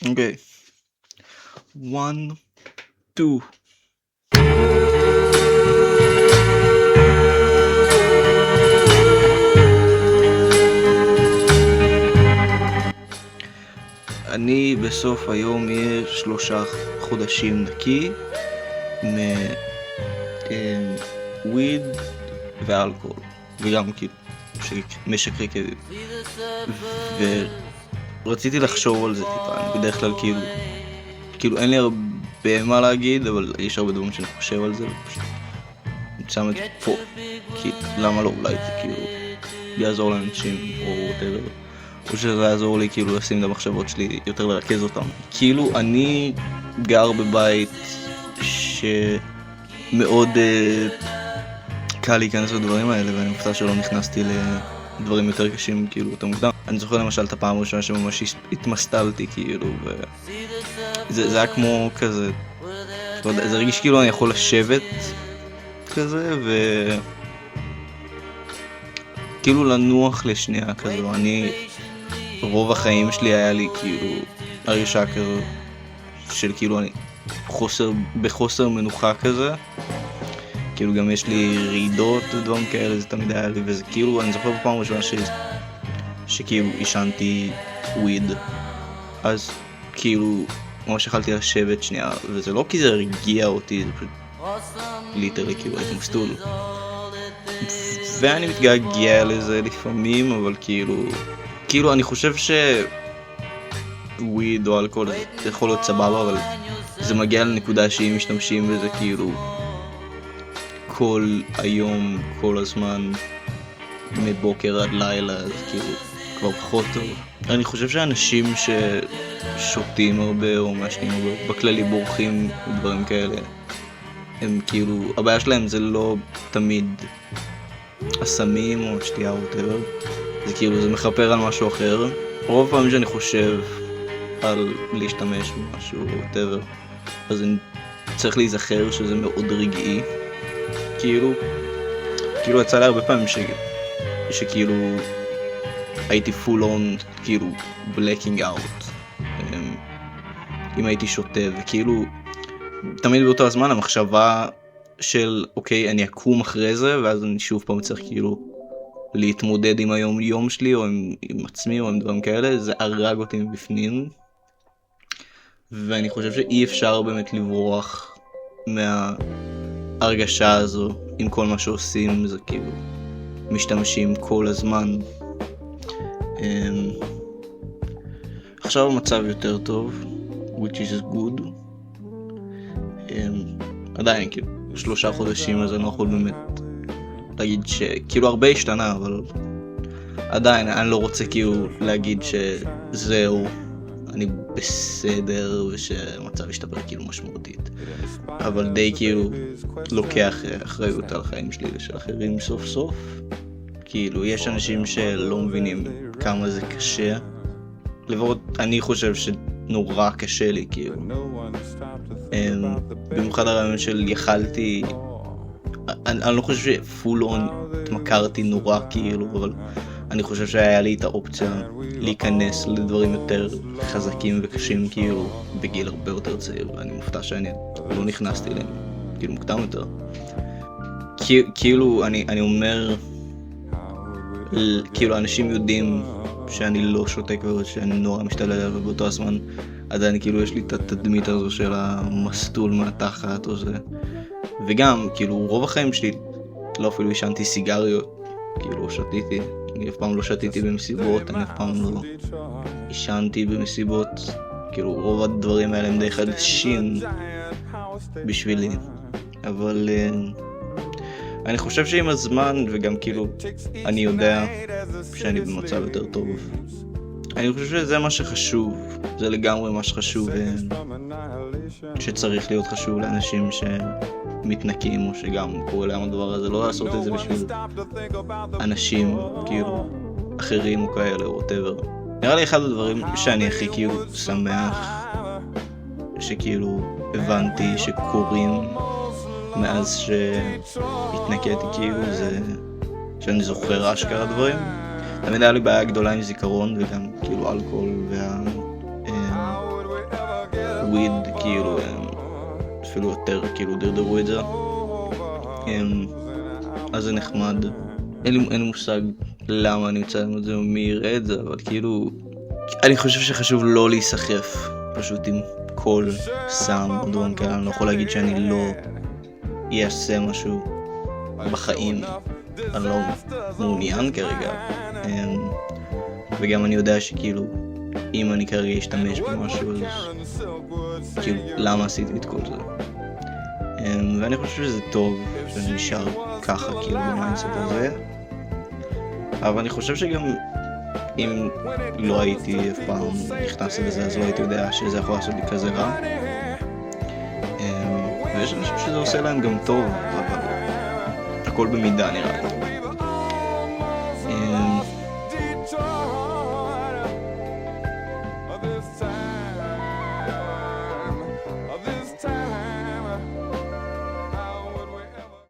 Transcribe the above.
אוקיי. 1, 2. אני בסוף היום יהיה 3 חודשים נקי מוויד ואלכוהול, וגם כאילו משכרי כאבים. ורציתי לחשוב על זה טיפה, אני בדרך כלל כאילו אין לי הרבה מה להגיד, אבל יש הרבה דברים שאני חושב על זה, ופשוט אני שם את זה פה, כי למה לא, אולי זה כאילו יעזור לאנשים או whatever. או שזה יעזור לי כאילו לשים את המחשבות שלי, יותר לרכז אותם. כאילו אני גר בבית שמאוד קל להיכנס לדברים האלה, ואני מופתע שלא נכנסתי לדברים יותר קשים כאילו יותר מוקדם. אני זוכר למשל את הפעם הראשונה שממש התמסטלתי כאילו, וזה היה כמו כזה, זה הרגיש כאילו אני יכול לשבת כזה כאילו לנוח לשנייה כזו. רוב החיים שלי היה לי כאילו הרגשה כזו של כאילו אני בחוסר מנוחה כזה, כאילו גם יש לי רעידות ודברים כאלה, זה תמיד היה לי, וזה כאילו אני זוכר בפעם ראשונה שכאילו עישנתי וויד, אז כאילו ממש יכלתי לשבת שנייה, וזה לא כי זה הרגיע אותי, זה פשוט ליטרלי כאילו הייתי מסטול, ואני מתגעגע לזה לפעמים, אבל כאילו אני חושב שוויד או אלכוהול זה יכול להיות סבבה, אבל זה מגיע לנקודה שאם משתמשים בזה כאילו כל היום, כל הזמן, מבוקר עד לילה, אז כאילו כבר פחות טוב. אני חושב שאנשים ששותים הרבה או מעשנים הרבה, בכללי בורחים ודברים כאלה, הם כאילו, הבעיה שלהם זה לא תמיד הסמים או שתייה או whatever, זה כאילו, זה מחפר על משהו אחר. רוב פעמים שאני חושב על להשתמש במשהו או whatever, אז אני צריך להיזכר שזה מאוד רגעי. כאילו יצא לי הרבה פעמים שכאילו הייתי full on כאילו blacking out אם הייתי שותה, וכאילו תמיד באותו הזמן המחשבה של אוקיי אני אקום אחרי זה, ואז אני שוב פעם צריך כאילו להתמודד עם היום יום שלי או עם עצמי או עם דברים כאלה, זה הרג אותי מבפנים, ואני חושב שאי אפשר באמת לברוח מההרגשה הזו עם כל מה שעושים, זה כאילו משתמשים כל הזמן. עכשיו המצב יותר טוב, which is good. עדיין כאילו 3 חודשים, אז אני לא יכול באמת להגיד שכאילו הרבה השתנה, אבל עדיין אני לא רוצה כאילו להגיד שזהו, אני בסדר ושהמצב ישתפר כאילו משמעותית, אבל די כאילו לוקח אחריות על החיים שלי ושל אחרים סוף סוף. כאילו יש אנשים שלא מבינים כמה זה קשה, לפחות אני חושב שנורא קשה לי כאילו, במיוחד הרעיון של יכלתי, אני לא חושב שפול און התמכרתי נורא כאילו, אבל אני חושב שהיה לי את האופציה להיכנס לדברים יותר חזקים וקשים כאילו בגיל הרבה יותר צעיר, ואני מופתע שאני לא נכנסתי אליהם כאילו מוקדם יותר. כאילו אני אומר, כאילו אנשים יודעים שאני לא שותק ושאני נורא משתלל עליו, ובאותו הזמן עדיין כאילו יש לי את התדמית הזו של המסטול מהתחת או זה, וגם כאילו רוב החיים שלי לא אפילו עישנתי סיגריות, כאילו שתיתי, אני אף פעם לא שתיתי במסיבות, אני אף פעם לא עישנתי במסיבות, כאילו רוב הדברים האלה הם די חדשים בשבילי, אבל אני חושב שעם הזמן, וגם כאילו אני יודע שאני במצב יותר טוב, אני חושב שזה מה שחשוב, זה לגמרי מה שחשוב, שצריך להיות חשוב לאנשים שמתנקים או שגם קורה להם הדבר הזה, לא לעשות את זה בשביל אנשים כאילו אחרים או כאלה או whatever. נראה לי אחד הדברים שאני הכי כאילו שמח שכאילו הבנתי שקורים מאז שהתנקיתי כאילו, זה שאני זוכר אשכרה דברים. תמיד היה לי בעיה גדולה עם זיכרון, וגם כאילו אלכוהול וויד, כאילו, אפילו יותר, כאילו, דרדרו את זה. אז זה נחמד. אין לי מושג למה אני מצלם את זה או מי יראה את זה, אבל כאילו, אני חושב שחשוב לא להיסחף פשוט עם כל סאונד או דברים כאלה. אני לא יכול להגיד שאני לא אעשה משהו בחיים, אני לא מעוניין כרגע. וגם אני יודע שכאילו, אם אני כרגע אשתמש במשהו, אז כאילו, למה עשיתי את כל זה? ואני חושב שזה טוב שאני נשאר ככה, כאילו, במיינדסט הזה. אבל אני חושב שגם אם לא הייתי אף פעם נכנס לזה, אז לא הייתי יודע שזה יכול לעשות לי כזה רע. ויש אנשים שזה עושה להם גם טוב, אבל הכל במידה נראה לי.